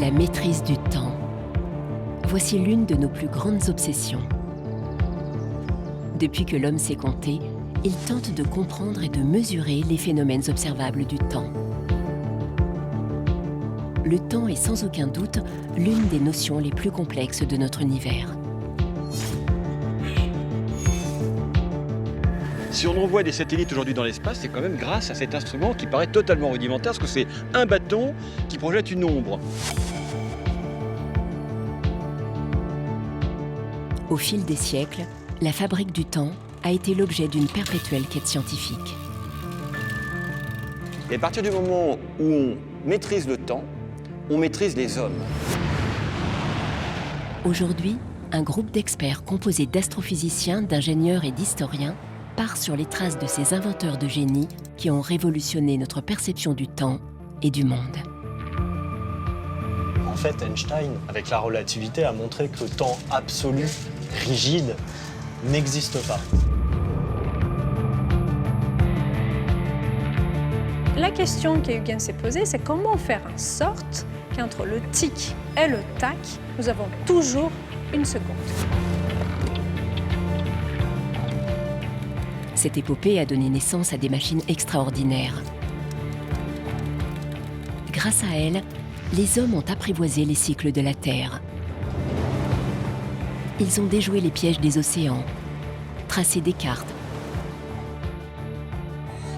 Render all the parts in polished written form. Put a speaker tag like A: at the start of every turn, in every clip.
A: La maîtrise du temps. Voici l'une de nos plus grandes obsessions. Depuis que l'homme sait compter, il tente de comprendre et de mesurer les phénomènes observables du temps. Le temps est sans aucun doute l'une des notions les plus complexes de notre univers.
B: Si on envoie des satellites aujourd'hui dans l'espace, c'est quand même grâce à cet instrument qui paraît totalement rudimentaire, parce que c'est un bâton qui projette une ombre.
A: Au fil des siècles, la fabrique du temps a été l'objet d'une perpétuelle quête scientifique.
B: Et à partir du moment où on maîtrise le temps, on maîtrise les hommes.
A: Aujourd'hui, un groupe d'experts composé d'astrophysiciens, d'ingénieurs et d'historiens part sur les traces de ces inventeurs de génie qui ont révolutionné notre perception du temps et du monde.
C: En fait, Einstein, avec la relativité, a montré que le temps absolu, rigide, n'existe pas.
D: La question qu'Huygens s'est posée, c'est comment faire en sorte qu'entre le tic et le tac, nous avons toujours une seconde.
A: Cette épopée a donné naissance à des machines extraordinaires. Grâce à elles, les hommes ont apprivoisé les cycles de la Terre. Ils ont déjoué les pièges des océans, tracé des cartes,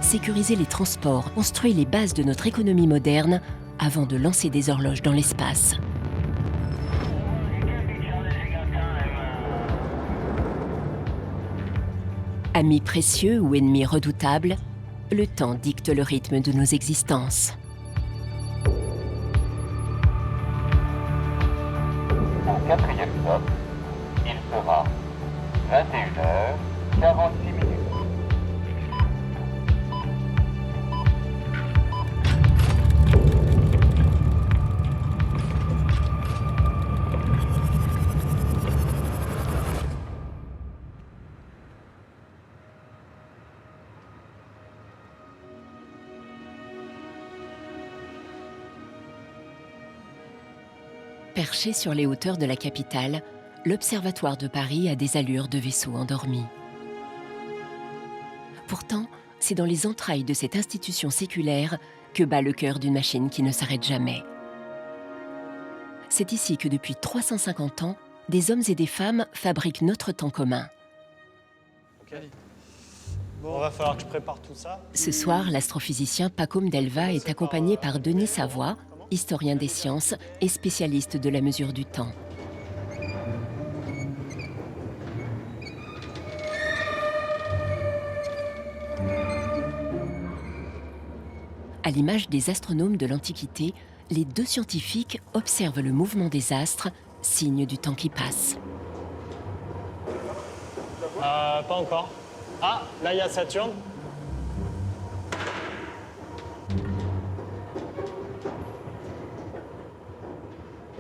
A: sécurisé les transports, construit les bases de notre économie moderne avant de lancer des horloges dans l'espace. Amis précieux ou ennemis redoutables, le temps dicte le rythme de nos existences.
E: Au quatrième stop, il sera 21h46.
A: Perché sur les hauteurs de la capitale, l'Observatoire de Paris a des allures de vaisseau endormi. Pourtant, c'est dans les entrailles de cette institution séculaire que bat le cœur d'une machine qui ne s'arrête jamais. C'est ici que depuis 350 ans, des hommes et des femmes fabriquent notre temps commun.
C: Okay. Bon, va falloir que je prépare tout ça.
A: Ce soir, l'astrophysicien Pacôme Delva est accompagné par Denis Savoie, historien des sciences et spécialiste de la mesure du temps. À l'image des astronomes de l'Antiquité, les deux scientifiques observent le mouvement des astres, signe du temps qui passe.
C: Pas encore. Ah, là il y a Saturne.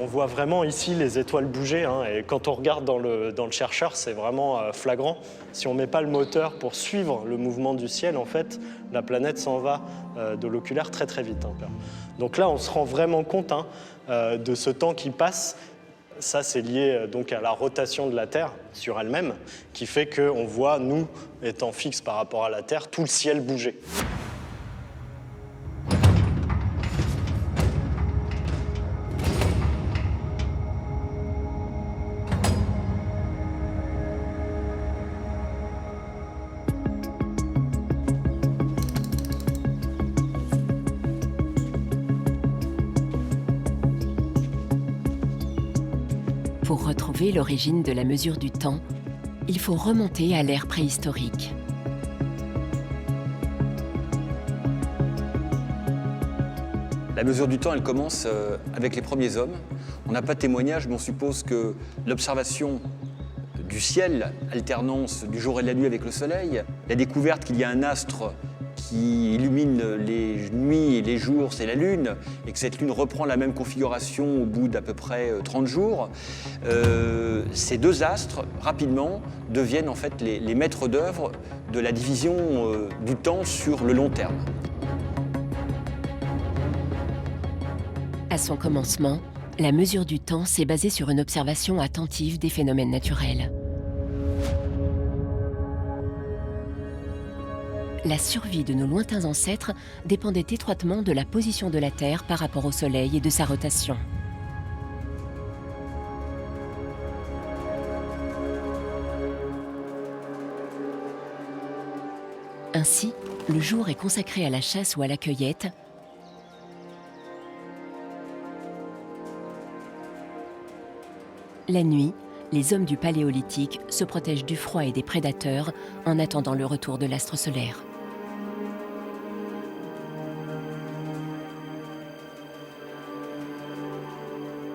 C: On voit vraiment ici les étoiles bouger, hein, et quand on regarde dans le chercheur, c'est vraiment flagrant. Si on ne met pas le moteur pour suivre le mouvement du ciel, en fait, la planète s'en va de l'oculaire très très vite. Hein. Donc là, on se rend vraiment compte de ce temps qui passe. Ça, c'est lié donc à la rotation de la Terre sur elle-même, qui fait qu'on voit, nous, étant fixes par rapport à la Terre, tout le ciel bouger.
A: Pour retrouver l'origine de la mesure du temps, il faut remonter à l'ère préhistorique.
B: La mesure du temps, elle commence avec les premiers hommes. On n'a pas de témoignage, mais on suppose que l'observation du ciel, alternance du jour et de la nuit avec le soleil, la découverte qu'il y a un astre qui illumine les nuits et les jours, c'est la Lune, et que cette Lune reprend la même configuration au bout d'à peu près 30 jours, ces deux astres, rapidement, deviennent en fait les maîtres d'œuvre de la division du temps sur le long terme.
A: À son commencement, La mesure du temps s'est basée sur une observation attentive des phénomènes naturels. La survie de nos lointains ancêtres dépendait étroitement de la position de la Terre par rapport au Soleil et de sa rotation. Ainsi, le jour est consacré à la chasse ou à la cueillette, la nuit, les hommes du Paléolithique se protègent du froid et des prédateurs en attendant le retour de l'astre solaire.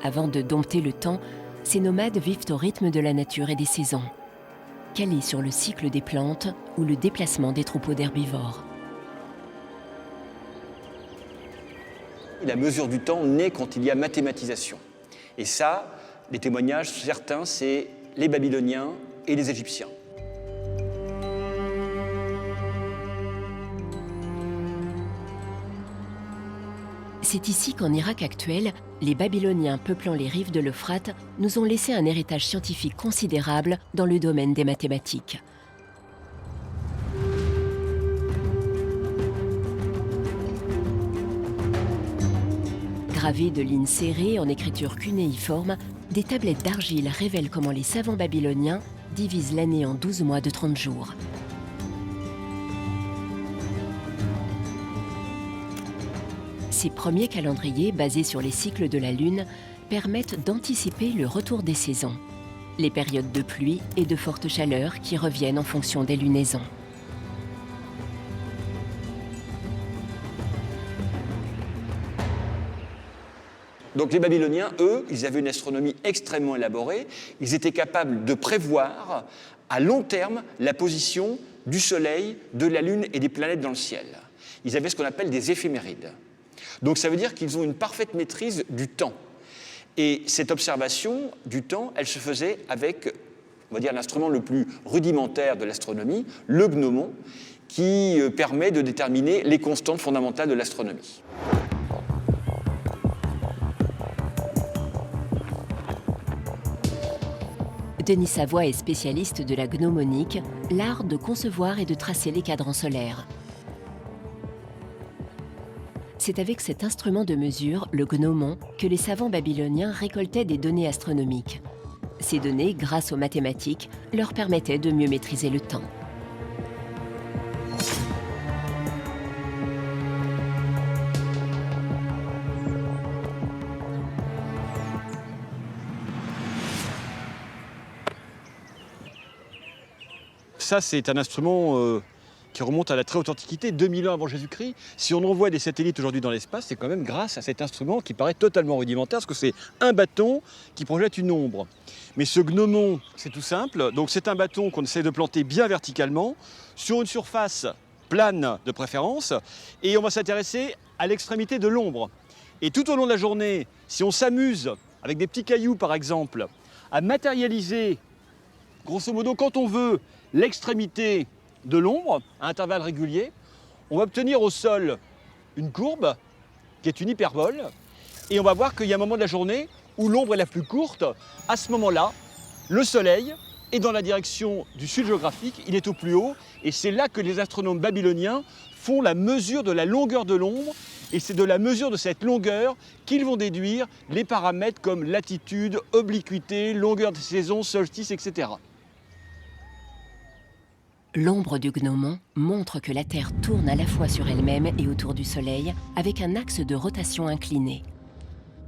A: Avant de dompter le temps, ces nomades vivent au rythme de la nature et des saisons, calés sur le cycle des plantes ou le déplacement des troupeaux d'herbivores.
B: La mesure du temps naît quand il y a mathématisation. Et ça, les témoignages, certains, c'est les Babyloniens et les Égyptiens.
A: C'est ici qu'en Irak actuel, les Babyloniens peuplant les rives de l'Euphrate nous ont laissé un héritage scientifique considérable dans le domaine des mathématiques. Gravées de lignes serrées en écriture cunéiforme, des tablettes d'argile révèlent comment les savants babyloniens divisent l'année en 12 mois de 30 jours. Ces premiers calendriers, basés sur les cycles de la Lune, permettent d'anticiper le retour des saisons, les périodes de pluie et de forte chaleur qui reviennent en fonction des lunaisons.
B: Donc les Babyloniens, eux, ils avaient une astronomie extrêmement élaborée. Ils étaient capables de prévoir à long terme la position du Soleil, de la Lune et des planètes dans le ciel. Ils avaient ce qu'on appelle des éphémérides. Donc ça veut dire qu'ils ont une parfaite maîtrise du temps. Et cette observation du temps, elle se faisait avec, on va dire, l'instrument le plus rudimentaire de l'astronomie, le gnomon, qui permet de déterminer les constantes fondamentales de l'astronomie.
A: Denis Savoie est spécialiste de la gnomonique, l'art de concevoir et de tracer les cadrans solaires. C'est avec cet instrument de mesure, le gnomon, que les savants babyloniens récoltaient des données astronomiques. Ces données, grâce aux mathématiques, leur permettaient de mieux maîtriser le temps.
B: Ça, c'est un instrument qui remonte à la très haute antiquité, 2000 ans avant Jésus-Christ. Si on envoie des satellites aujourd'hui dans l'espace, c'est quand même grâce à cet instrument qui paraît totalement rudimentaire, parce que c'est un bâton qui projette une ombre. Mais ce gnomon, c'est tout simple. Donc c'est un bâton qu'on essaie de planter bien verticalement, sur une surface plane de préférence, et on va s'intéresser à l'extrémité de l'ombre. Et tout au long de la journée, si on s'amuse, avec des petits cailloux par exemple, à matérialiser, grosso modo, quand on veut, l'extrémité de l'ombre, à intervalles réguliers, on va obtenir au sol une courbe qui est une hyperbole, et on va voir qu'il y a un moment de la journée où l'ombre est la plus courte. À ce moment-là, le soleil est dans la direction du sud géographique, il est au plus haut, et c'est là que les astronomes babyloniens font la mesure de la longueur de l'ombre, et c'est de la mesure de cette longueur qu'ils vont déduire les paramètres comme latitude, obliquité, longueur des saisons, solstice, etc.
A: L'ombre du gnomon montre que la Terre tourne à la fois sur elle-même et autour du Soleil avec un axe de rotation incliné.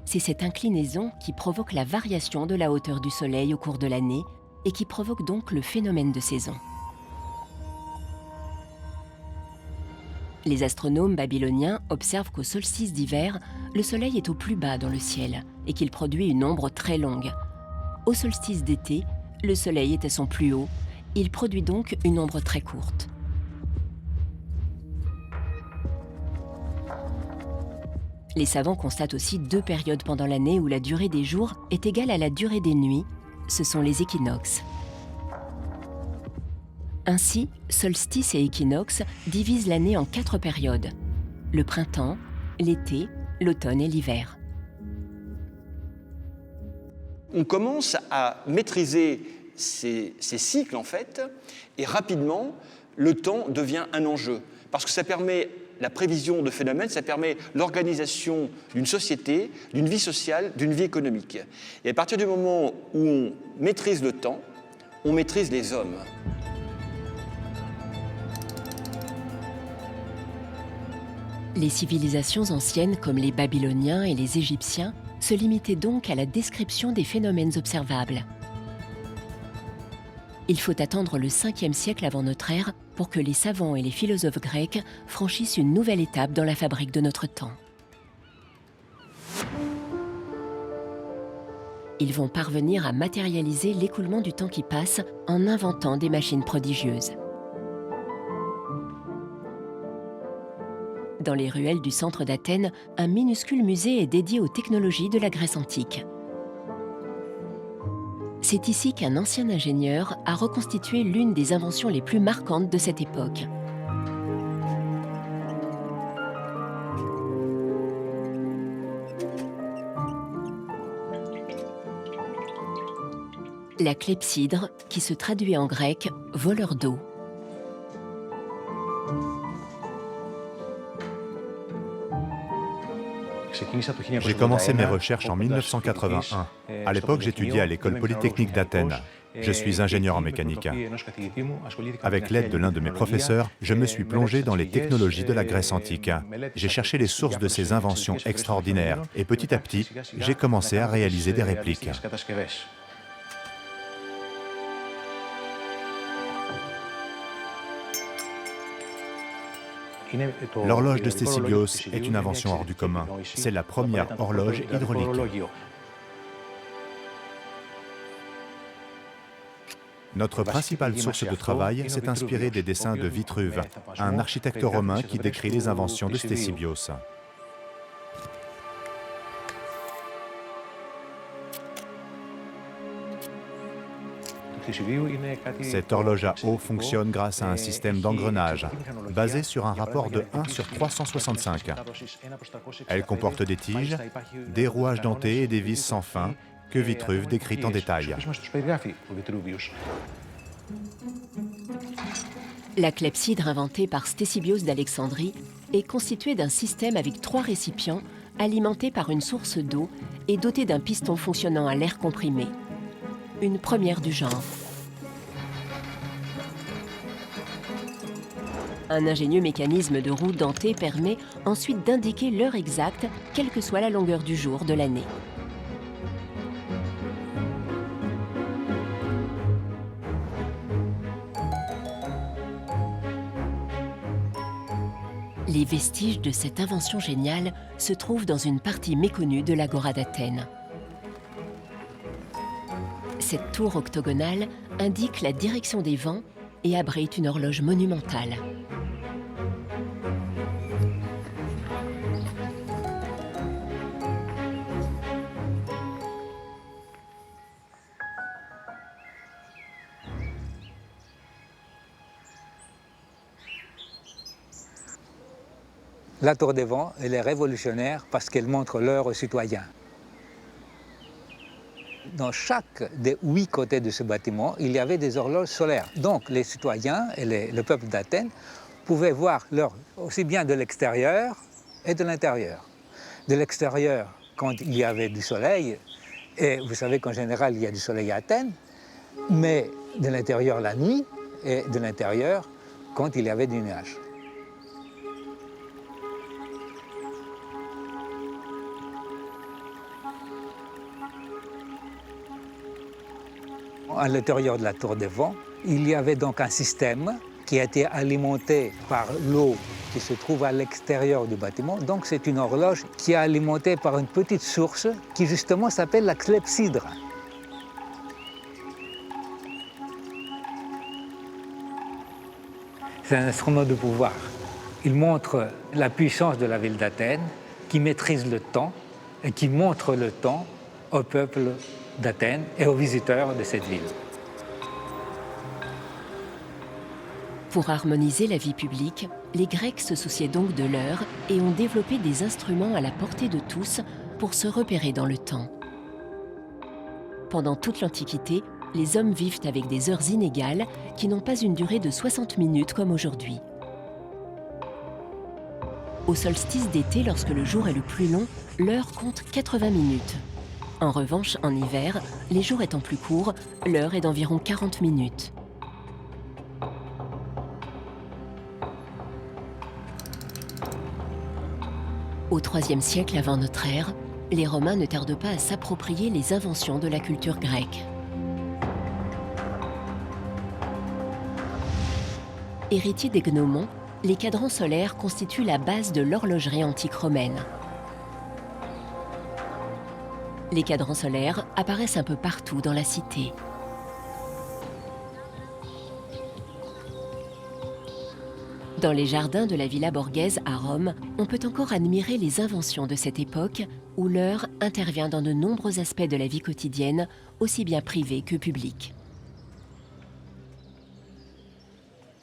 A: C'est cette inclinaison qui provoque la variation de la hauteur du Soleil au cours de l'année et qui provoque donc le phénomène de saison. Les astronomes babyloniens observent qu'au solstice d'hiver, le Soleil est au plus bas dans le ciel et qu'il produit une ombre très longue. Au solstice d'été, le Soleil est à son plus haut. Il produit donc une ombre très courte. Les savants constatent aussi deux périodes pendant l'année où la durée des jours est égale à la durée des nuits. Ce sont les équinoxes. Ainsi, solstice et équinoxe divisent l'année en 4 périodes. Le printemps, l'été, l'automne et l'hiver.
B: On commence à maîtriser ces cycles, en fait, et rapidement, le temps devient un enjeu. Parce que ça permet la prévision de phénomènes, ça permet l'organisation d'une société, d'une vie sociale, d'une vie économique. Et à partir du moment où on maîtrise le temps, on maîtrise les hommes.
A: Les civilisations anciennes comme les Babyloniens et les Égyptiens se limitaient donc à la description des phénomènes observables. Il faut attendre le 5e siècle avant notre ère pour que les savants et les philosophes grecs franchissent une nouvelle étape dans la fabrique de notre temps. Ils vont parvenir à matérialiser l'écoulement du temps qui passe en inventant des machines prodigieuses. Dans les ruelles du centre d'Athènes, un minuscule musée est dédié aux technologies de la Grèce antique. C'est ici qu'un ancien ingénieur a reconstitué l'une des inventions les plus marquantes de cette époque. La clepsydre, qui se traduit en grec « voleur d'eau ».
F: J'ai commencé mes recherches en 1981. À l'époque, j'étudiais à l'école polytechnique d'Athènes. Je suis ingénieur en mécanique. Avec l'aide de l'un de mes professeurs, je me suis plongé dans les technologies de la Grèce antique. J'ai cherché les sources de ces inventions extraordinaires et petit à petit, j'ai commencé à réaliser des répliques. L'horloge de Ctésibios est une invention hors du commun. C'est la première horloge hydraulique. Notre principale source de travail s'est inspirée des dessins de Vitruve, un architecte romain qui décrit les inventions de Ctésibios. Cette horloge à eau fonctionne grâce à un système d'engrenage, basé sur un rapport de 1/365. Elle comporte des tiges, des rouages dentés et des vis sans fin, que Vitruve décrit en détail.
A: La clepsydre inventée par Ctésibios d'Alexandrie est constituée d'un système avec 3 récipients alimentés par une source d'eau et dotés d'un piston fonctionnant à l'air comprimé. Une première du genre. Un ingénieux mécanisme de roue dentée permet ensuite d'indiquer l'heure exacte, quelle que soit la longueur du jour de l'année. Les vestiges de cette invention géniale se trouvent dans une partie méconnue de l'Agora d'Athènes. Cette tour octogonale indique la direction des vents et abrite une horloge monumentale.
G: La tour des vents, elle est révolutionnaire parce qu'elle montre l'heure aux citoyens. Dans chaque des 8 côtés de ce bâtiment, il y avait des horloges solaires. Donc les citoyens et le peuple d'Athènes pouvaient voir l'heure aussi bien de l'extérieur et de l'intérieur. De l'extérieur, quand il y avait du soleil, et vous savez qu'en général il y a du soleil à Athènes, mais de l'intérieur la nuit et de l'intérieur quand il y avait du nuage. À l'intérieur de la tour des vents, il y avait donc un système qui a été alimenté par l'eau qui se trouve à l'extérieur du bâtiment. Donc c'est une horloge qui est alimentée par une petite source qui justement s'appelle la clepsydre. C'est un instrument de pouvoir. Il montre la puissance de la ville d'Athènes, qui maîtrise le temps et qui montre le temps au peuple d'Athènes et aux visiteurs de cette ville.
A: Pour harmoniser la vie publique, les Grecs se souciaient donc de l'heure et ont développé des instruments à la portée de tous pour se repérer dans le temps. Pendant toute l'Antiquité, les hommes vivent avec des heures inégales qui n'ont pas une durée de 60 minutes comme aujourd'hui. Au solstice d'été, lorsque le jour est le plus long, l'heure compte 80 minutes. En revanche, en hiver, les jours étant plus courts, l'heure est d'environ 40 minutes. Au IIIe siècle avant notre ère, les Romains ne tardent pas à s'approprier les inventions de la culture grecque. Héritiers des gnomons, les cadrans solaires constituent la base de l'horlogerie antique romaine. Les cadrans solaires apparaissent un peu partout dans la cité. Dans les jardins de la Villa Borghese à Rome, on peut encore admirer les inventions de cette époque où l'heure intervient dans de nombreux aspects de la vie quotidienne, aussi bien privée que publique.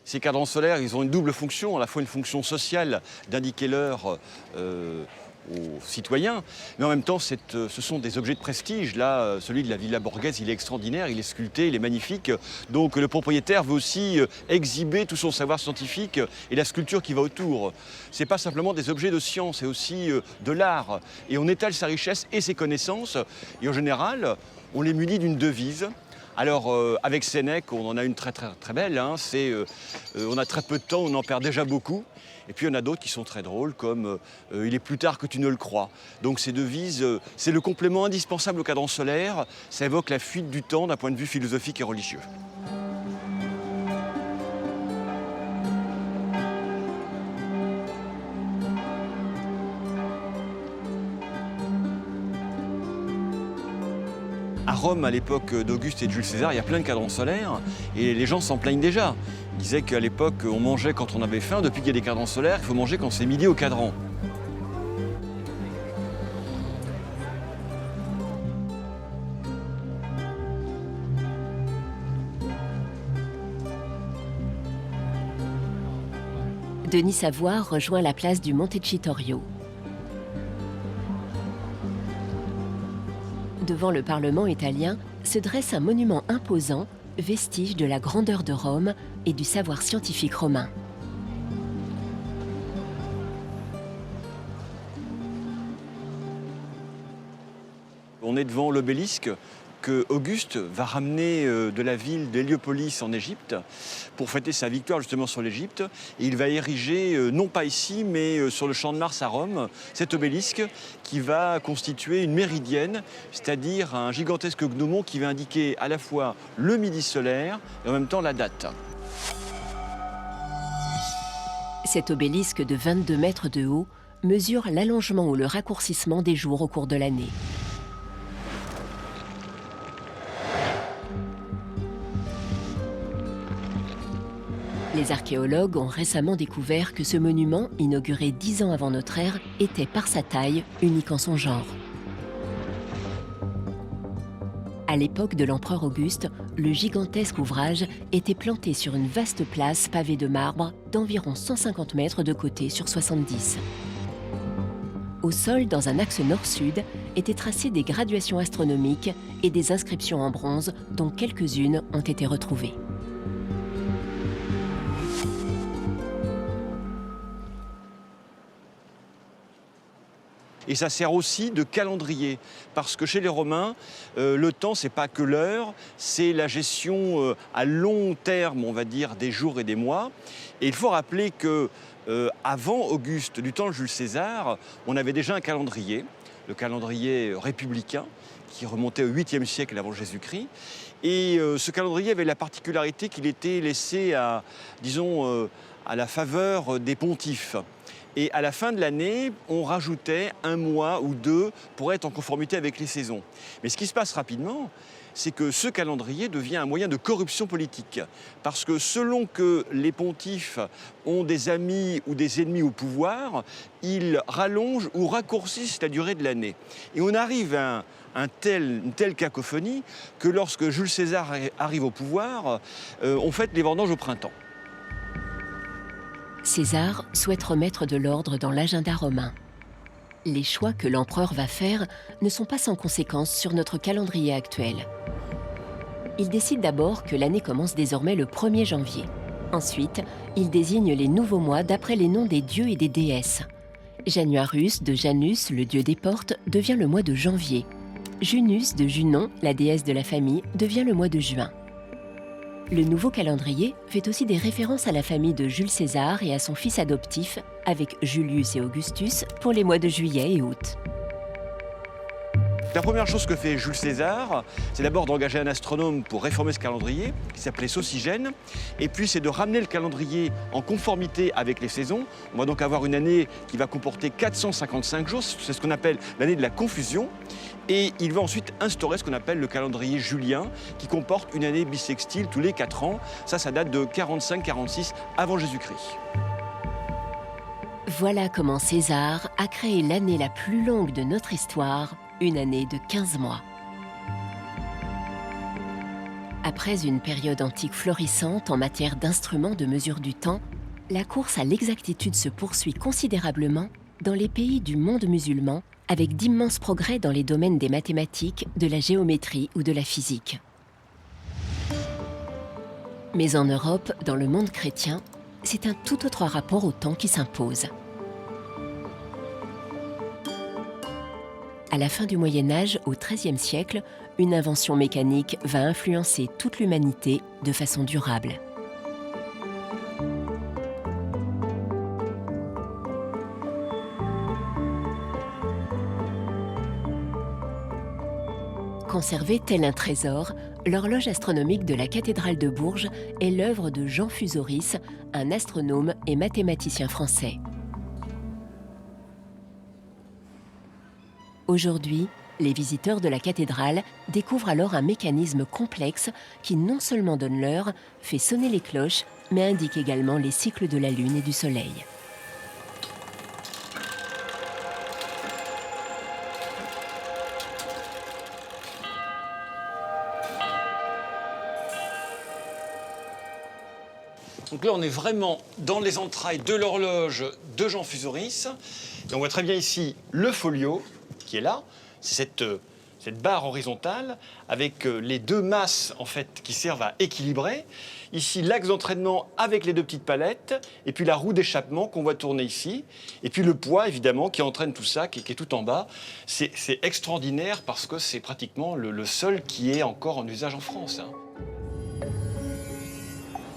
B: Ces cadrans solaires, ils ont une double fonction, à la fois une fonction sociale d'indiquer l'heure aux citoyens, mais en même temps, ce sont des objets de prestige. Là, celui de la Villa Borghese, il est extraordinaire, il est sculpté, il est magnifique. Donc le propriétaire veut aussi exhiber tout son savoir scientifique et la sculpture qui va autour. Ce n'est pas simplement des objets de science, c'est aussi de l'art. Et on étale sa richesse et ses connaissances. Et en général, on les munit d'une devise. Alors, avec Sénèque, on en a une très belle. Hein, on a très peu de temps, on en perd déjà beaucoup. Et puis, il y en a d'autres qui sont très drôles, comme « Il est plus tard que tu ne le crois ». Donc, ces devises, c'est le complément indispensable au cadran solaire. Ça évoque la fuite du temps d'un point de vue philosophique et religieux. À Rome, à l'époque d'Auguste et de Jules César, il y a plein de cadrans solaires et les gens s'en plaignent déjà. Ils disaient qu'à l'époque, on mangeait quand on avait faim. Depuis qu'il y a des cadrans solaires, il faut manger quand c'est midi au cadran.
A: Denis Savoie rejoint la place du Montecitorio. Devant le Parlement italien se dresse un monument imposant, vestige de la grandeur de Rome et du savoir scientifique romain.
B: On est devant l'obélisque que Auguste va ramener de la ville d'Héliopolis en Égypte pour fêter sa victoire justement sur l'Égypte. Et il va ériger, non pas ici, mais sur le Champ de Mars à Rome, cet obélisque qui va constituer une méridienne, c'est-à-dire un gigantesque gnomon qui va indiquer à la fois le midi solaire et en même temps la date.
A: Cet obélisque de 22 mètres de haut mesure l'allongement ou le raccourcissement des jours au cours de l'année. Les archéologues ont récemment découvert que ce monument, inauguré 10 ans avant notre ère, était par sa taille unique en son genre. À l'époque de l'empereur Auguste, le gigantesque ouvrage était planté sur une vaste place pavée de marbre d'environ 150 mètres de côté sur 70. Au sol, dans un axe nord-sud, étaient tracées des graduations astronomiques et des inscriptions en bronze, dont quelques-unes ont été retrouvées.
B: Et ça sert aussi de calendrier, parce que chez les Romains, le temps, c'est pas que l'heure, c'est la gestion à long terme, on va dire, des jours et des mois. Et il faut rappeler que avant Auguste, du temps de Jules César, on avait déjà un calendrier, le calendrier républicain, qui remontait au 8e siècle avant Jésus-Christ. Et ce calendrier avait la particularité qu'il était laissé à, disons, à la faveur des pontifes. Et à la fin de l'année, on rajoutait un mois ou deux pour être en conformité avec les saisons. Mais ce qui se passe rapidement, c'est que ce calendrier devient un moyen de corruption politique. Parce que selon que les pontifes ont des amis ou des ennemis au pouvoir, ils rallongent ou raccourcissent la durée de l'année. Et on arrive à une telle cacophonie que lorsque Jules César arrive au pouvoir, on fête les vendanges au printemps.
A: César souhaite remettre de l'ordre dans l'agenda romain. Les choix que l'empereur va faire ne sont pas sans conséquences sur notre calendrier actuel. Il décide d'abord que l'année commence désormais le 1er janvier. Ensuite, il désigne les nouveaux mois d'après les noms des dieux et des déesses. Januarus de Janus, le dieu des portes, devient le mois de janvier. Junus de Junon, la déesse de la famille, devient le mois de juin. Le nouveau calendrier fait aussi des références à la famille de Jules César et à son fils adoptif, avec Julius et Augustus, pour les mois de juillet et août.
B: La première chose que fait Jules César, c'est d'abord d'engager un astronome pour réformer ce calendrier, qui s'appelait Socygène, et puis c'est de ramener le calendrier en conformité avec les saisons. On va donc avoir une année qui va comporter 455 jours, c'est ce qu'on appelle l'année de la confusion, et il va ensuite instaurer ce qu'on appelle le calendrier julien, qui comporte une année bissextile tous les 4 ans. Ça date de 45-46 avant Jésus-Christ.
A: Voilà comment César a créé l'année la plus longue de notre histoire, une année de 15 mois. Après une période antique florissante en matière d'instruments de mesure du temps, la course à l'exactitude se poursuit considérablement dans les pays du monde musulman, avec d'immenses progrès dans les domaines des mathématiques, de la géométrie ou de la physique. Mais en Europe, dans le monde chrétien, c'est un tout autre rapport au temps qui s'impose. À la fin du Moyen-Âge, au XIIIe siècle, une invention mécanique va influencer toute l'humanité de façon durable. Conservée tel un trésor, l'horloge astronomique de la cathédrale de Bourges est l'œuvre de Jean Fusoris, un astronome et mathématicien français. Aujourd'hui, les visiteurs de la cathédrale découvrent alors un mécanisme complexe qui non seulement donne l'heure, fait sonner les cloches, mais indique également les cycles de la Lune et du Soleil.
B: Donc là, on est vraiment dans les entrailles de l'horloge de Jean Fusoris. Et on voit très bien ici le folio qui est là. C'est cette barre horizontale avec les deux masses en fait, qui servent à équilibrer. Ici, l'axe d'entraînement avec les deux petites palettes. Et puis la roue d'échappement qu'on voit tourner ici. Et puis le poids, évidemment, qui entraîne tout ça, qui est tout en bas. C'est extraordinaire parce que c'est pratiquement le seul qui est encore en usage en France.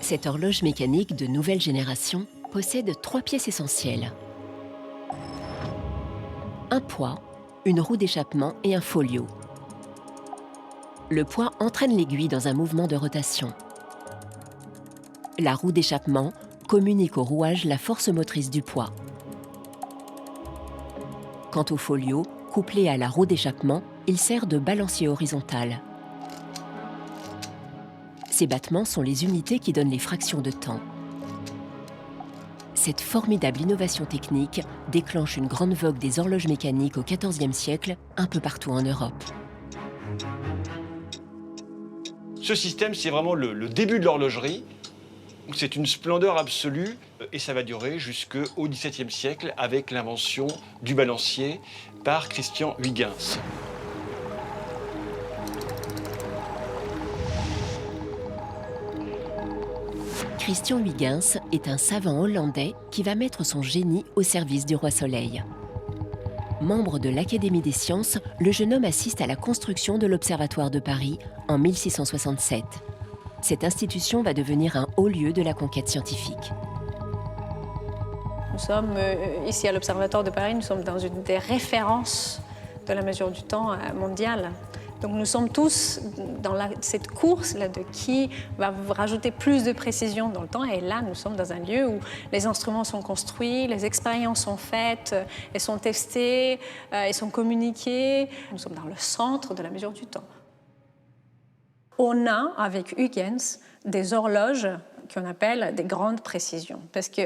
A: Cette horloge mécanique de nouvelle génération possède 3 pièces essentielles. Un poids, une roue d'échappement et un folio. Le poids entraîne l'aiguille dans un mouvement de rotation. La roue d'échappement communique au rouage la force motrice du poids. Quant au folio, couplé à la roue d'échappement, il sert de balancier horizontal. Ces battements sont les unités qui donnent les fractions de temps. Cette formidable innovation technique déclenche une grande vogue des horloges mécaniques au XIVe siècle, un peu partout en Europe.
B: Ce système, c'est vraiment le début de l'horlogerie. C'est une splendeur absolue et ça va durer jusqu'au XVIIe siècle avec l'invention du balancier par Christian Huygens.
A: Christian Huygens est un savant hollandais qui va mettre son génie au service du roi Soleil. Membre de l'Académie des sciences, le jeune homme assiste à la construction de l'Observatoire de Paris en 1667. Cette institution va devenir un haut lieu de la conquête scientifique.
D: Nous sommes ici à l'Observatoire de Paris, nous sommes dans une des références de la mesure du temps mondiale. Donc nous sommes tous dans cette course-là de qui va rajouter plus de précision dans le temps. Et là, nous sommes dans un lieu où les instruments sont construits, les expériences sont faites, elles sont testées, elles sont communiquées. Nous sommes dans le centre de la mesure du temps. On a, avec Huygens, des horloges qu'on appelle des grandes précisions. Parce que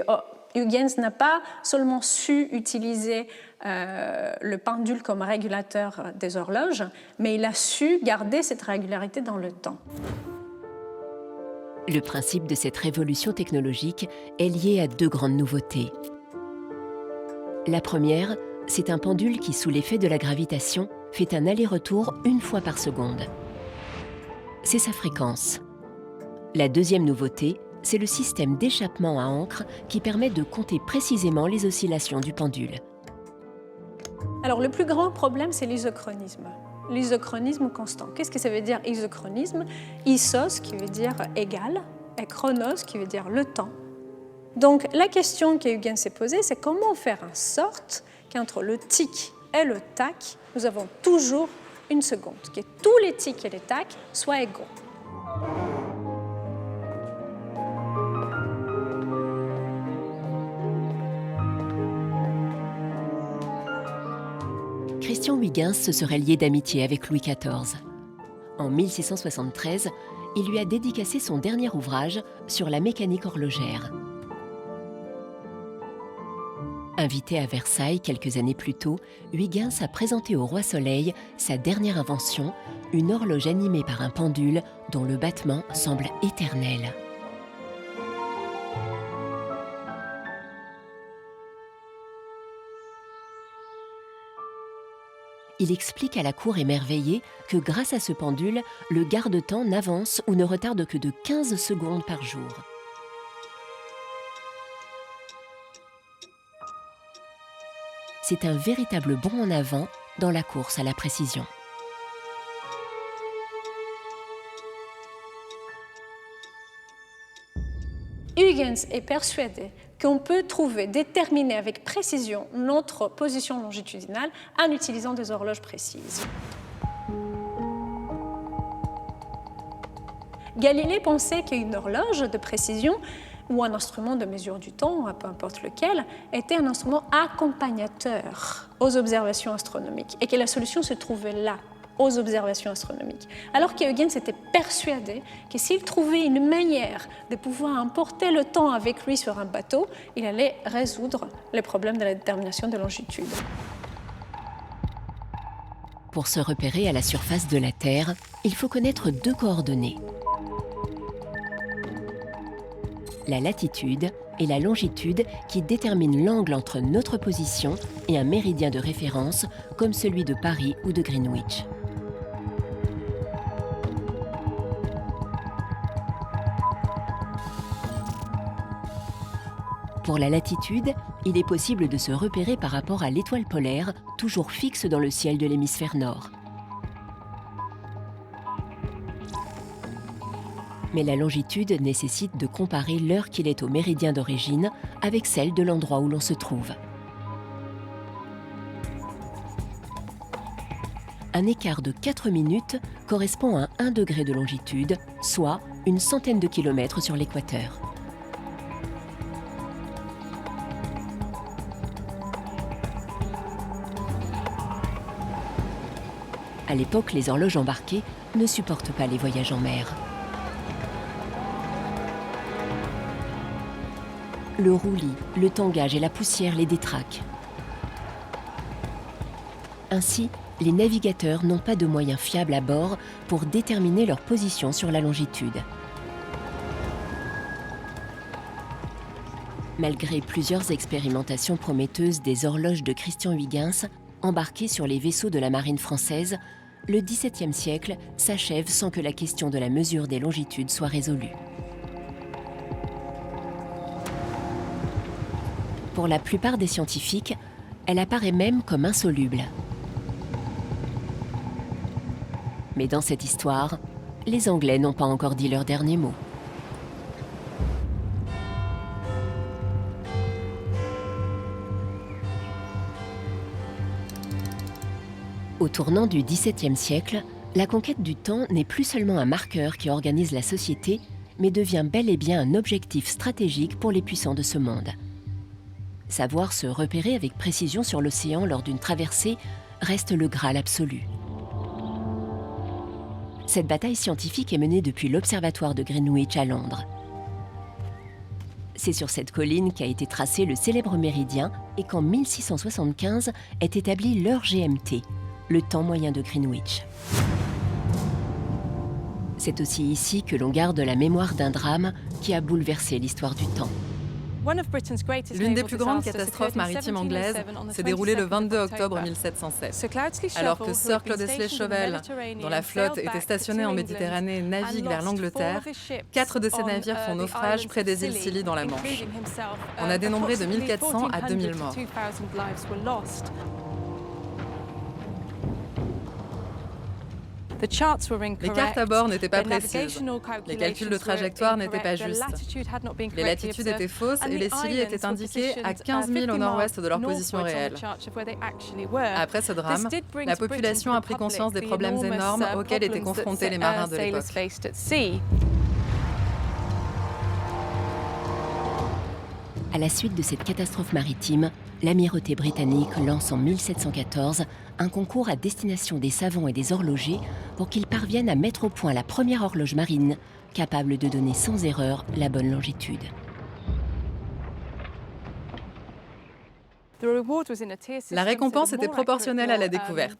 D: Huygens n'a pas seulement su utiliser le pendule comme régulateur des horloges, mais il a su garder cette régularité dans le temps.
A: Le principe de cette révolution technologique est lié à 2 grandes nouveautés. La première C'est un pendule qui, sous l'effet de la gravitation, fait un aller-retour 1 fois par seconde. C'est sa fréquence. La deuxième nouveauté, c'est le système d'échappement à encre qui permet de compter précisément les oscillations du pendule.
D: Alors le plus grand problème, c'est l'isochronisme. L'isochronisme constant. Qu'est-ce que ça veut dire isochronisme? Isos qui veut dire égal et chronos qui veut dire le temps. Donc la question qu'Huygens s'est posée, c'est comment faire en sorte qu'entre le tic et le tac, nous avons toujours 1 seconde, que tous les tics et les tacs soient égaux.
A: Christian Huygens se serait lié d'amitié avec Louis XIV. En 1673, il lui a dédicacé son dernier ouvrage sur la mécanique horlogère. Invité à Versailles quelques années plus tôt, Huygens a présenté au roi Soleil sa dernière invention, une horloge animée par un pendule dont le battement semble éternel. Il explique à la cour émerveillée que grâce à ce pendule, le garde-temps n'avance ou ne retarde que de 15 secondes par jour. C'est un véritable bond en avant dans la course à la précision.
D: Huygens est persuadé qu'on peut déterminer avec précision notre position longitudinale en utilisant des horloges précises. Galilée pensait qu'une horloge de précision ou un instrument de mesure du temps, peu importe lequel, était un instrument accompagnateur aux observations astronomiques et que la solution se trouvait là, aux observations astronomiques. Alors qu'Huygens était persuadé que s'il trouvait une manière de pouvoir emporter le temps avec lui sur un bateau, il allait résoudre les problèmes de la détermination de longitude.
A: Pour se repérer à la surface de la Terre, il faut connaître 2 coordonnées. La latitude et la longitude qui déterminent l'angle entre notre position et un méridien de référence comme celui de Paris ou de Greenwich. Pour la latitude, il est possible de se repérer par rapport à l'étoile polaire, toujours fixe dans le ciel de l'hémisphère nord. Mais la longitude nécessite de comparer l'heure qu'il est au méridien d'origine avec celle de l'endroit où l'on se trouve. Un écart de 4 minutes correspond à 1 degré de longitude, soit une centaine de kilomètres sur l'équateur. À l'époque, les horloges embarquées ne supportent pas les voyages en mer. Le roulis, le tangage et la poussière les détraquent. Ainsi, les navigateurs n'ont pas de moyens fiables à bord pour déterminer leur position sur la longitude. Malgré plusieurs expérimentations prometteuses des horloges de Christian Huygens, embarquées sur les vaisseaux de la marine française, le XVIIe siècle s'achève sans que la question de la mesure des longitudes soit résolue. Pour la plupart des scientifiques, elle apparaît même comme insoluble. Mais dans cette histoire, les Anglais n'ont pas encore dit leur dernier mot. Au tournant du XVIIe siècle, la conquête du temps n'est plus seulement un marqueur qui organise la société, mais devient bel et bien un objectif stratégique pour les puissants de ce monde. Savoir se repérer avec précision sur l'océan lors d'une traversée reste le Graal absolu. Cette bataille scientifique est menée depuis l'observatoire de Greenwich à Londres. C'est sur cette colline qu'a été tracé le célèbre méridien et qu'en 1675 est établie l'heure GMT, le temps moyen de Greenwich. C'est aussi ici que l'on garde la mémoire d'un drame qui a bouleversé l'histoire du temps.
H: L'une des plus grandes catastrophes maritimes anglaises s'est déroulée le 22 octobre 1707. Alors que Sir Claude Chevel, dont la flotte était stationnée en Méditerranée, navigue vers l'Angleterre, 4 de ces navires font naufrage près des îles Scilly dans la Manche. On a dénombré de 1400 à 2000 morts. Les cartes à bord n'étaient pas précises. Les calculs de trajectoire n'étaient pas justes. Les latitudes étaient fausses et les Scilly étaient indiqués à 15 000 au nord-ouest de leur position réelle. Après ce drame, la population a pris conscience des problèmes énormes auxquels étaient confrontés les marins de l'époque.
A: À la suite de cette catastrophe maritime, l'amirauté britannique lance en 1714 un concours à destination des savants et des horlogers pour qu'ils parviennent à mettre au point la première horloge marine capable de donner sans erreur la bonne longitude.
H: La récompense était proportionnelle à la découverte.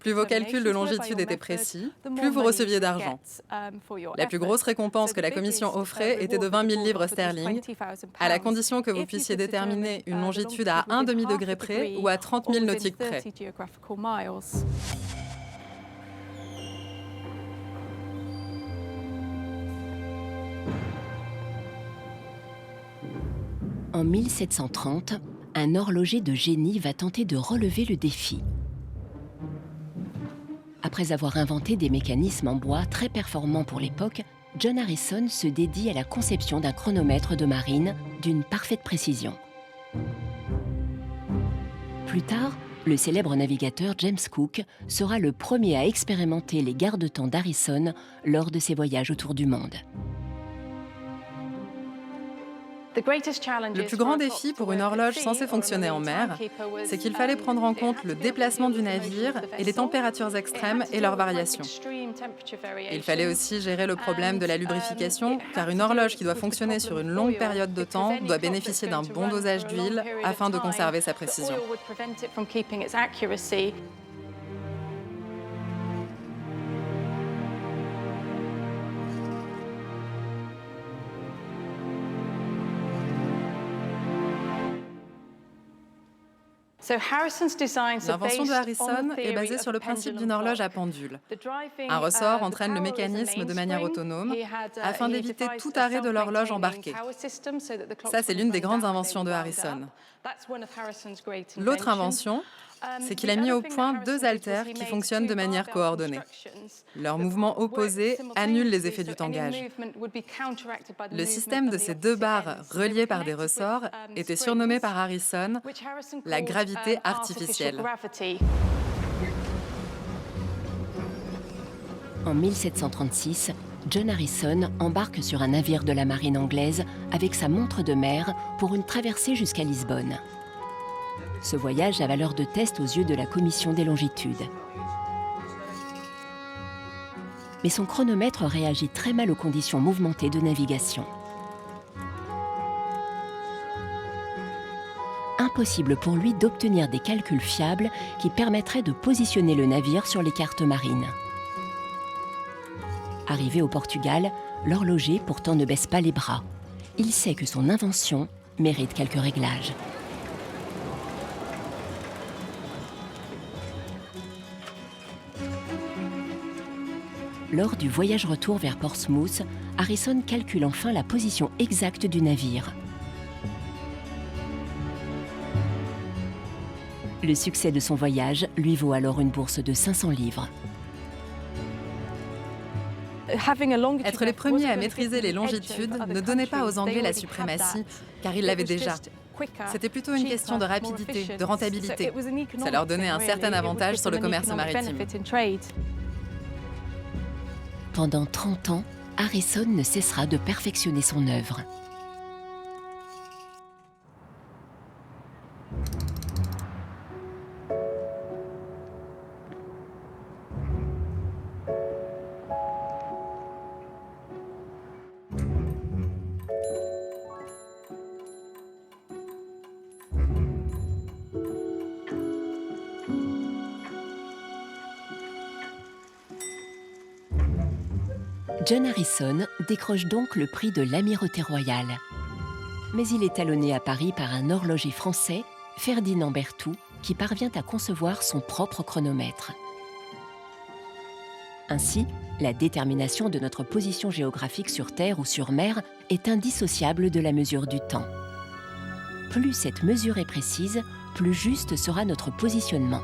H: Plus vos calculs de longitude étaient précis, plus vous receviez d'argent. La plus grosse récompense que la commission offrait était de 20 000 livres sterling, à la condition que vous puissiez déterminer une longitude à 1 demi-degré près ou à 30 000 nautiques près.
A: En 1730, un horloger de génie va tenter de relever le défi. Après avoir inventé des mécanismes en bois très performants pour l'époque, John Harrison se dédie à la conception d'un chronomètre de marine d'une parfaite précision. Plus tard, le célèbre navigateur James Cook sera le premier à expérimenter les garde-temps d'Harrison lors de ses voyages autour du monde.
H: Le plus grand défi pour une horloge censée fonctionner en mer, c'est qu'il fallait prendre en compte le déplacement du navire et les températures extrêmes et leurs variations. Il fallait aussi gérer le problème de la lubrification, car une horloge qui doit fonctionner sur une longue période de temps doit bénéficier d'un bon dosage d'huile afin de conserver sa précision. L'invention de Harrison est basée sur le principe d'une horloge à pendule. Un ressort entraîne le mécanisme de manière autonome afin d'éviter tout arrêt de l'horloge embarquée. Ça, c'est l'une des grandes inventions de Harrison. L'autre invention, c'est qu'il a mis au point 2 haltères qui fonctionnent de manière coordonnée. Leurs mouvements opposés annulent les effets du tangage. Le système de ces 2 barres reliées par des ressorts était surnommé par Harrison la gravité artificielle.
A: En 1736, John Harrison embarque sur un navire de la marine anglaise avec sa montre de mer pour une traversée jusqu'à Lisbonne. Ce voyage a valeur de test aux yeux de la Commission des longitudes. Mais son chronomètre réagit très mal aux conditions mouvementées de navigation. Impossible pour lui d'obtenir des calculs fiables qui permettraient de positionner le navire sur les cartes marines. Arrivé au Portugal, l'horloger pourtant ne baisse pas les bras. Il sait que son invention mérite quelques réglages. Lors du voyage retour vers Portsmouth, Harrison calcule enfin la position exacte du navire. Le succès de son voyage lui vaut alors une bourse de 500 livres.
H: Être les premiers à maîtriser les longitudes ne donnait pas aux Anglais la suprématie, car ils l'avaient déjà. C'était plutôt une question de rapidité, de rentabilité. Ça leur donnait un certain avantage sur le commerce maritime.
A: Pendant 30 ans, Harrison ne cessera de perfectionner son œuvre. John Harrison décroche donc le prix de l'Amirauté royale. mais il est talonné à Paris par un horloger français, Ferdinand Berthoud, qui parvient à concevoir son propre chronomètre. Ainsi, la détermination de notre position géographique sur Terre ou sur mer est indissociable de la mesure du temps. Plus cette mesure est précise, plus juste sera notre positionnement.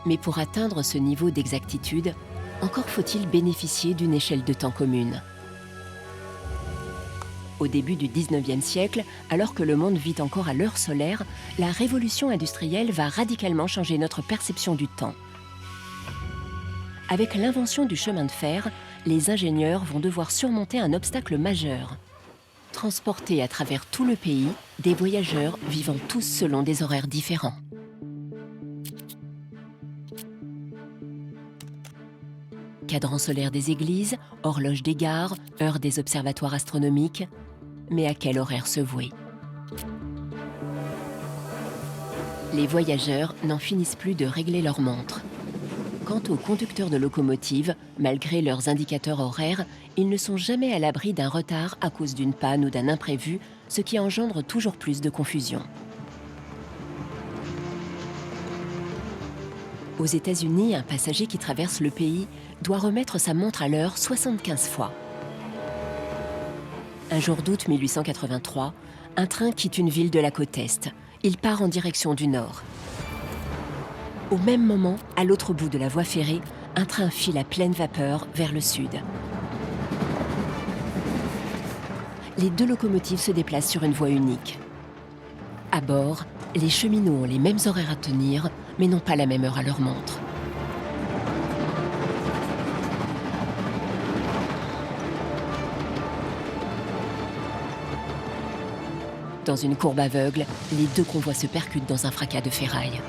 A: Mais pour atteindre ce niveau d'exactitude, encore faut-il bénéficier d'une échelle de temps commune. Au début du XIXe siècle, alors que le monde vit encore à l'heure solaire, la révolution industrielle va radicalement changer notre perception du temps. Avec l'invention du chemin de fer, les ingénieurs vont devoir surmonter un obstacle majeur. Transporter à travers tout le pays des voyageurs vivant tous selon des horaires différents. Cadran solaire des églises, horloge des gares, heure des observatoires astronomiques. Mais à quel horaire se vouer? Les voyageurs n'en finissent plus de régler leur montre. Quant aux conducteurs de locomotives, malgré leurs indicateurs horaires, ils ne sont jamais à l'abri d'un retard à cause d'une panne ou d'un imprévu, ce qui engendre toujours plus de confusion. Aux États-Unis, un passager qui traverse le pays doit remettre sa montre à l'heure 75 fois. Un jour d'août 1883, un train quitte une ville de la côte Est. Il part en direction du nord. Au même moment, à l'autre bout de la voie ferrée, un train file à pleine vapeur vers le sud. Les deux locomotives se déplacent sur une voie unique. À bord, les cheminots ont les mêmes horaires à tenir, mais n'ont pas la même heure à leur montre. Dans une courbe aveugle, les deux convois se percutent dans un fracas de ferraille.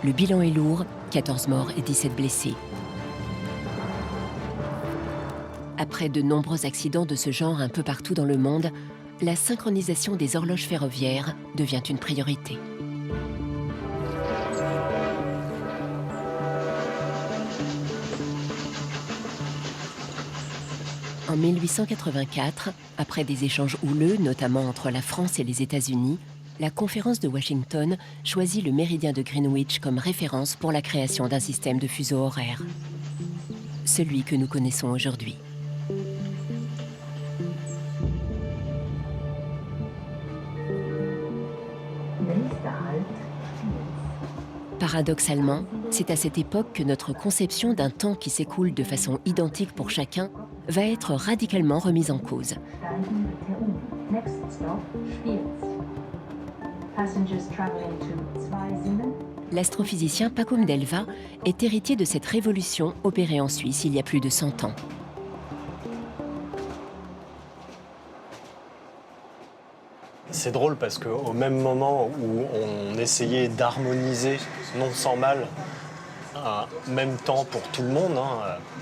A: Le bilan est lourd, 14 morts et 17 blessés. Après de nombreux accidents de ce genre un peu partout dans le monde, la synchronisation des horloges ferroviaires devient une priorité. En 1884, après des échanges houleux, notamment entre la France et les États-Unis, la conférence de Washington choisit le méridien de Greenwich comme référence pour la création d'un système de fuseaux horaires. Celui que nous connaissons aujourd'hui. Paradoxalement, c'est à cette époque que notre conception d'un temps qui s'écoule de façon identique pour chacun va être radicalement remise en cause. L'astrophysicien Pacôme Delva est héritier de cette révolution opérée en Suisse il y a plus de 100 ans.
C: C'est drôle parce qu'au même moment où on essayait d'harmoniser, non sans mal, un même temps pour tout le monde,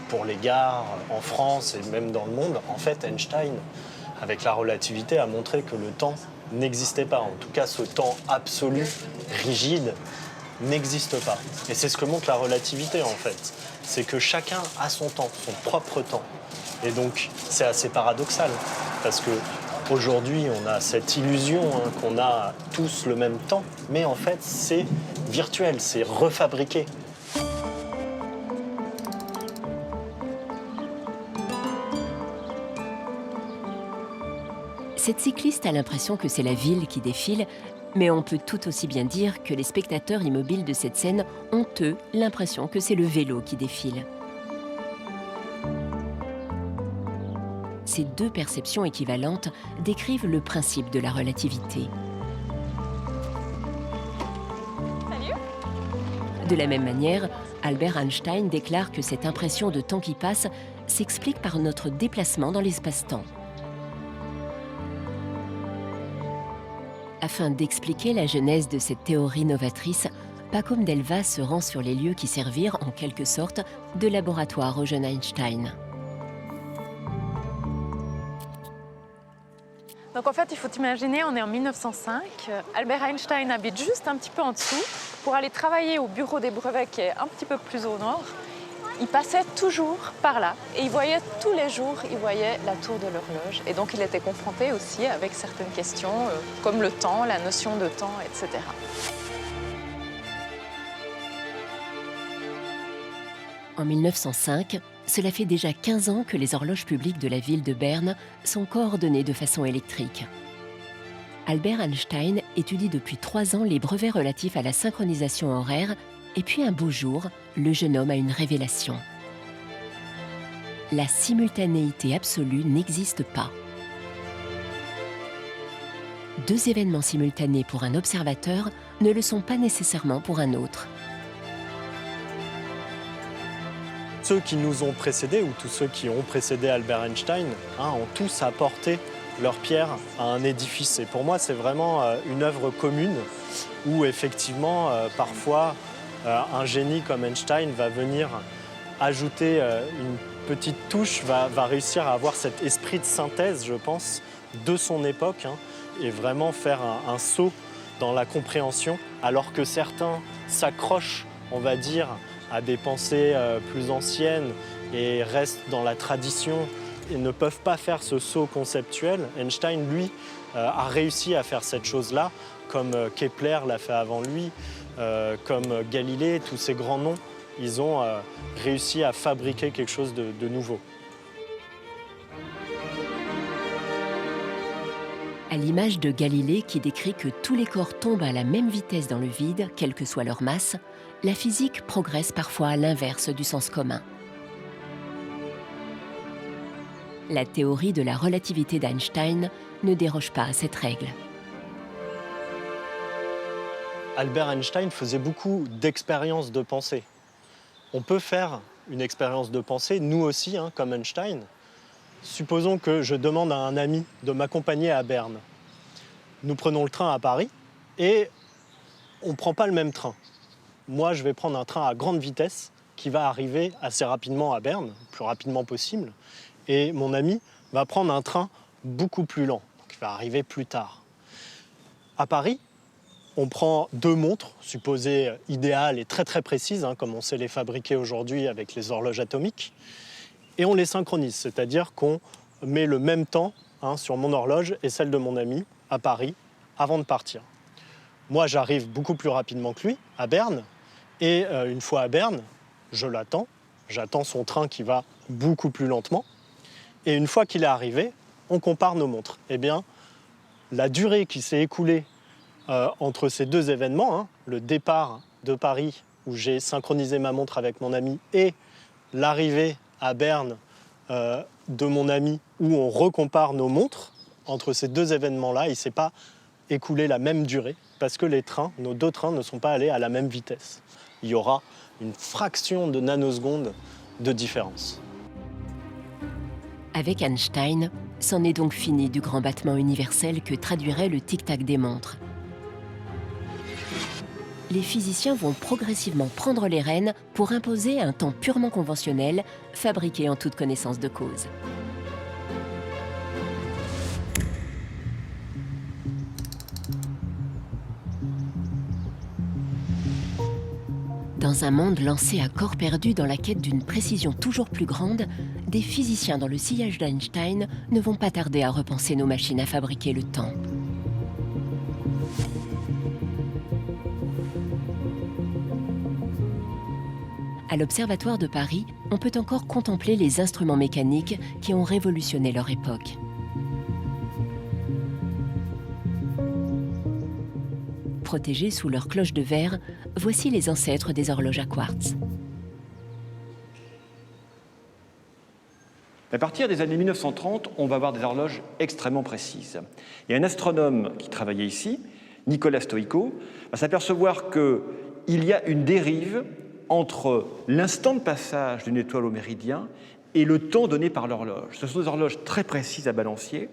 C: pour les gares en France et même dans le monde, en fait Einstein, avec la relativité, a montré que le temps n'existait pas. En tout cas, ce temps absolu, rigide, n'existe pas. Et c'est ce que montre la relativité, en fait. C'est que chacun a son temps, son propre temps. Et donc, c'est assez paradoxal, parce que aujourd'hui, on a cette illusion qu'on a tous le même temps, mais en fait, c'est virtuel, c'est refabriqué.
A: Cette cycliste a l'impression que c'est la ville qui défile, mais on peut tout aussi bien dire que les spectateurs immobiles de cette scène ont, eux, l'impression que c'est le vélo qui défile. Ces deux perceptions équivalentes décrivent le principe de la relativité. De la même manière, Albert Einstein déclare que cette impression de temps qui passe s'explique par notre déplacement dans l'espace-temps. Afin d'expliquer la genèse de cette théorie novatrice, Pacôme Delva se rend sur les lieux qui servirent, en quelque sorte, de laboratoire au jeune Einstein.
I: Donc en fait, il faut imaginer, on est en 1905, Albert Einstein habite juste un petit peu en dessous. Pour aller travailler au bureau des brevets qui est un petit peu plus au nord, il passait toujours par là et il voyait tous les jours, il voyait la tour de l'horloge. Et donc il était confronté aussi avec certaines questions comme le temps, la notion de temps, etc.
A: En 1905, cela fait déjà 15 ans que les horloges publiques de la ville de Berne sont coordonnées de façon électrique. Albert Einstein étudie depuis 3 ans les brevets relatifs à la synchronisation horaire et puis un beau jour, le jeune homme a une révélation. La simultanéité absolue n'existe pas. 2 événements simultanés pour un observateur ne le sont pas nécessairement pour un autre.
C: Ceux qui nous ont précédés, ou tous ceux qui ont précédé Albert Einstein, ont tous apporté leur pierre à un édifice. Et pour moi, c'est vraiment une œuvre commune où effectivement, parfois, un génie comme Einstein va venir ajouter une petite touche, va réussir à avoir cet esprit de synthèse, je pense, de son époque, et vraiment faire un saut dans la compréhension, alors que certains s'accrochent, on va dire, à des pensées plus anciennes et restent dans la tradition et ne peuvent pas faire ce saut conceptuel. Einstein, lui, a réussi à faire cette chose-là, comme Kepler l'a fait avant lui, comme Galilée, tous ces grands noms, ils ont réussi à fabriquer quelque chose de nouveau.
A: À l'image de Galilée qui décrit que tous les corps tombent à la même vitesse dans le vide, quelle que soit leur masse, la physique progresse parfois à l'inverse du sens commun. La théorie de la relativité d'Einstein ne déroge pas à cette règle.
C: Albert Einstein faisait beaucoup d'expériences de pensée. On peut faire une expérience de pensée, nous aussi, comme Einstein. Supposons que je demande à un ami de m'accompagner à Berne. Nous prenons le train à Paris et on ne prend pas le même train. Moi, je vais prendre un train à grande vitesse qui va arriver assez rapidement à Berne, le plus rapidement possible. Et mon ami va prendre un train beaucoup plus lent, qui va arriver plus tard. À Paris, on prend 2 montres, supposées idéales et très très précises, comme on sait les fabriquer aujourd'hui avec les horloges atomiques, et on les synchronise, c'est-à-dire qu'on met le même temps sur mon horloge et celle de mon ami à Paris avant de partir. Moi, j'arrive beaucoup plus rapidement que lui, à Berne, et une fois à Berne, je l'attends, j'attends son train qui va beaucoup plus lentement, et une fois qu'il est arrivé, on compare nos montres. Eh bien, la durée qui s'est écoulée entre ces 2 événements, le départ de Paris, où j'ai synchronisé ma montre avec mon ami, et l'arrivée à Berne de mon ami, où on recompare nos montres, entre ces 2 événements-là, il ne s'est pas écoulé la même durée, parce que les trains, nos 2 trains, ne sont pas allés à la même vitesse. Il y aura une fraction de nanoseconde de différence.
A: Avec Einstein, c'en est donc fini du grand battement universel que traduirait le tic-tac des montres. Les physiciens vont progressivement prendre les rênes pour imposer un temps purement conventionnel, fabriqué en toute connaissance de cause. Dans un monde lancé à corps perdu dans la quête d'une précision toujours plus grande, des physiciens dans le sillage d'Einstein ne vont pas tarder à repenser nos machines à fabriquer le temps. À l'Observatoire de Paris, on peut encore contempler les instruments mécaniques qui ont révolutionné leur époque. Protégés sous leur cloche de verre, voici les ancêtres des horloges à quartz.
B: À partir des années 1930, on va avoir des horloges extrêmement précises. Il y a un astronome qui travaillait ici, Nicolas Stoïko, va s'apercevoir qu'il y a une dérive entre l'instant de passage d'une étoile au méridien et le temps donné par l'horloge. Ce sont des horloges très précises à balancier,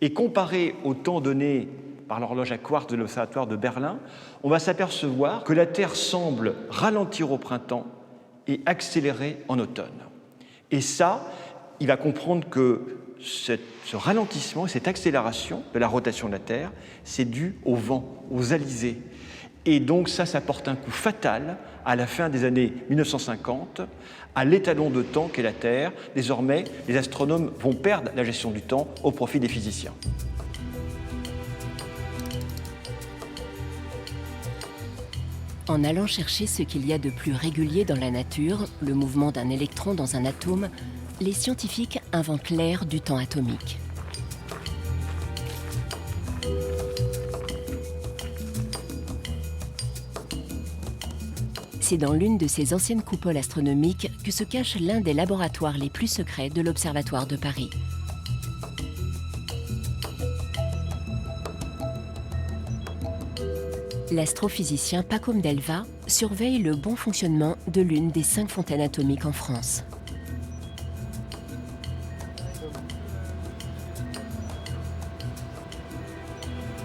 B: et comparé au temps donné par l'horloge à quartz de l'Observatoire de Berlin, on va s'apercevoir que la Terre semble ralentir au printemps et accélérer en automne. Et ça, il va comprendre que ce ralentissement, cette accélération de la rotation de la Terre, c'est dû au vent, aux alizés.
J: Et donc ça porte un coup fatal à la fin des années 1950 à l'étalon de temps qu'est la Terre. Désormais, les astronomes vont perdre la gestion du temps au profit des physiciens.
A: En allant chercher ce qu'il y a de plus régulier dans la nature, le mouvement d'un électron dans un atome, les scientifiques inventent l'ère du temps atomique. C'est dans l'une de ces anciennes coupoles astronomiques que se cache l'un des laboratoires les plus secrets de l'Observatoire de Paris. L'astrophysicien Pacôme Delva surveille le bon fonctionnement de l'une des 5 fontaines atomiques en France.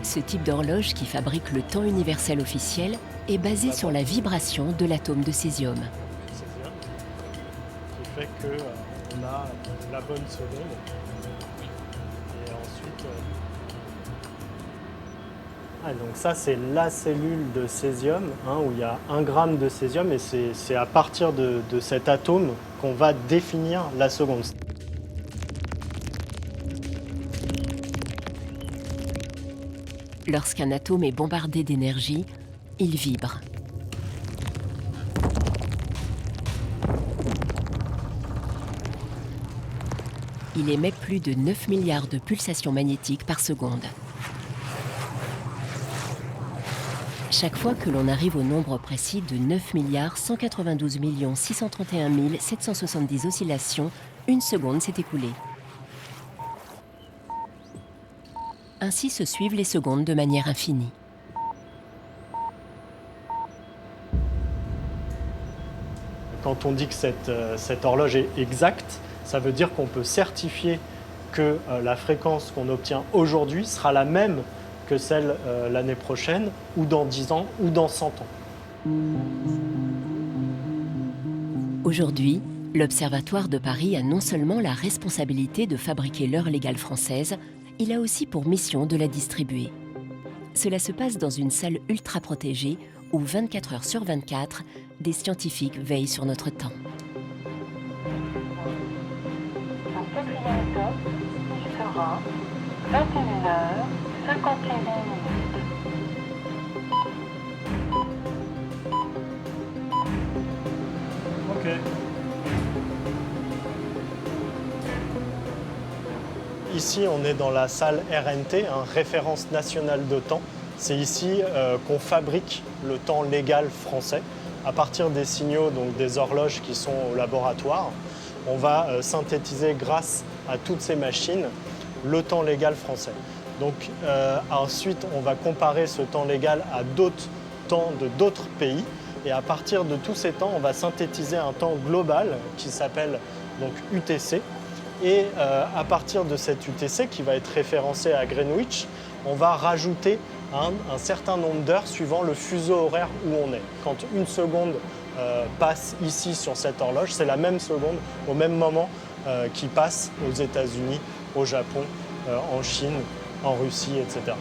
A: Ce type d'horloge qui fabrique le temps universel officiel est basé sur la vibration de l'atome de césium.
C: Qui fait qu'on a la bonne seconde. Et ensuite... donc ça, c'est la cellule de césium, où il y a 1 gramme de césium, et c'est à partir de cet atome qu'on va définir la seconde.
A: Lorsqu'un atome est bombardé d'énergie, il vibre. Il émet plus de 9 milliards de pulsations magnétiques par seconde. Chaque fois que l'on arrive au nombre précis de 9 192 631 770 oscillations, une seconde s'est écoulée. Ainsi se suivent les secondes de manière infinie.
C: Quand on dit que cette horloge est exacte, ça veut dire qu'on peut certifier que la fréquence qu'on obtient aujourd'hui sera la même que celle l'année prochaine, ou dans 10 ans, ou dans 100 ans.
A: Aujourd'hui, l'Observatoire de Paris a non seulement la responsabilité de fabriquer l'heure légale française, il a aussi pour mission de la distribuer. Cela se passe dans une salle ultra protégée où 24 heures sur 24, des scientifiques veillent sur notre temps.
K: Au 4e top, il sera 21h51 minutes.
C: Ok. Ici, on est dans la salle RNT, référence nationale de temps. C'est ici qu'on fabrique le temps légal français. À partir des signaux, donc des horloges qui sont au laboratoire, on va synthétiser grâce à toutes ces machines le temps légal français. Donc ensuite, on va comparer ce temps légal à d'autres temps de d'autres pays. Et à partir de tous ces temps, on va synthétiser un temps global qui s'appelle donc UTC. Et à partir de cet UTC, qui va être référencé à Greenwich, on va rajouter un certain nombre d'heures suivant le fuseau horaire où on est. Quand une seconde passe ici sur cette horloge, c'est la même seconde au même moment qui passe aux États-Unis, au Japon, en Chine, en Russie, etc.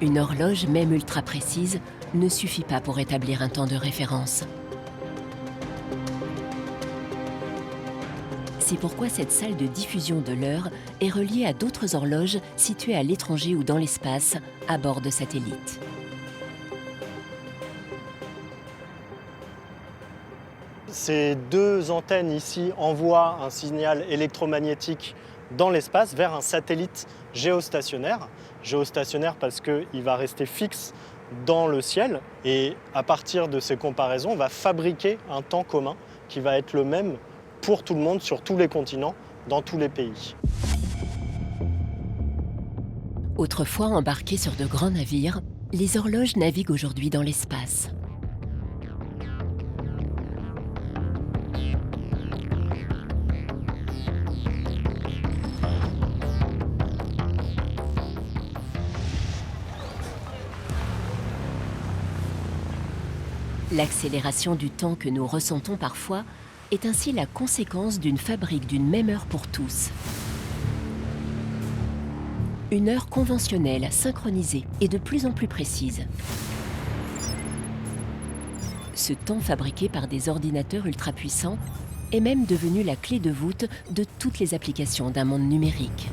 A: Une horloge, même ultra précise, ne suffit pas pour établir un temps de référence. C'est pourquoi cette salle de diffusion de l'heure est reliée à d'autres horloges situées à l'étranger ou dans l'espace, à bord de satellites.
C: Ces 2 antennes ici envoient un signal électromagnétique dans l'espace vers un satellite géostationnaire. Géostationnaire parce qu'il va rester fixe dans le ciel. Et à partir de ces comparaisons, on va fabriquer un temps commun qui va être le même pour tout le monde, sur tous les continents, dans tous les pays.
A: Autrefois embarquées sur de grands navires, les horloges naviguent aujourd'hui dans l'espace. L'accélération du temps que nous ressentons parfois est ainsi la conséquence d'une fabrique d'une même heure pour tous. Une heure conventionnelle, synchronisée et de plus en plus précise. Ce temps fabriqué par des ordinateurs ultra puissants est même devenu la clé de voûte de toutes les applications d'un monde numérique.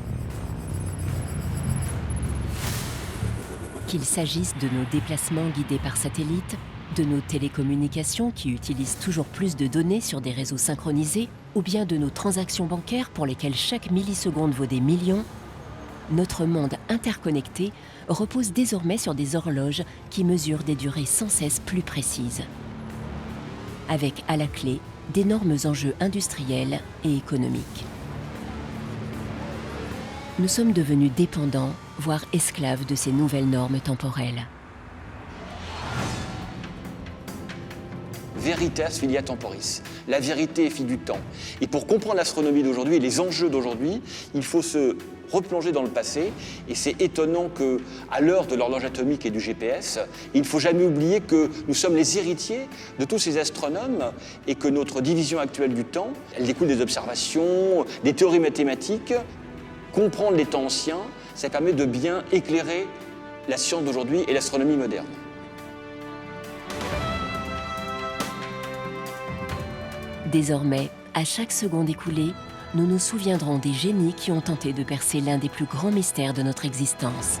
A: Qu'il s'agisse de nos déplacements guidés par satellite, de nos télécommunications qui utilisent toujours plus de données sur des réseaux synchronisés, ou bien de nos transactions bancaires pour lesquelles chaque milliseconde vaut des millions, notre monde interconnecté repose désormais sur des horloges qui mesurent des durées sans cesse plus précises. Avec à la clé d'énormes enjeux industriels et économiques. Nous sommes devenus dépendants, voire esclaves de ces nouvelles normes temporelles.
B: Veritas filia temporis. La vérité est fille du temps. Et pour comprendre l'astronomie d'aujourd'hui et les enjeux d'aujourd'hui, il faut se replonger dans le passé. Et c'est étonnant qu'à l'heure de l'horloge atomique et du GPS, il ne faut jamais oublier que nous sommes les héritiers de tous ces astronomes et que notre division actuelle du temps, elle découle des observations, des théories mathématiques. Comprendre les temps anciens, ça permet de bien éclairer la science d'aujourd'hui et l'astronomie moderne.
A: Désormais, à chaque seconde écoulée, nous nous souviendrons des génies qui ont tenté de percer l'un des plus grands mystères de notre existence.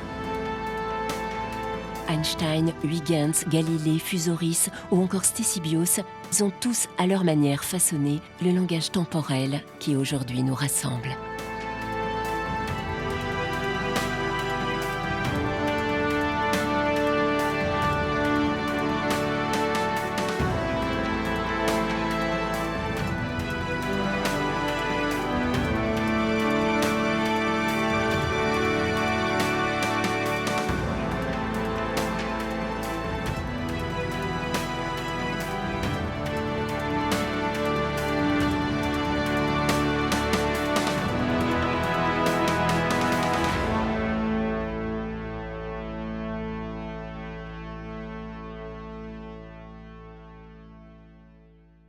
A: Einstein, Huygens, Galilée, Fusoris ou encore Ctesibios, ils ont tous à leur manière façonné le langage temporel qui aujourd'hui nous rassemble.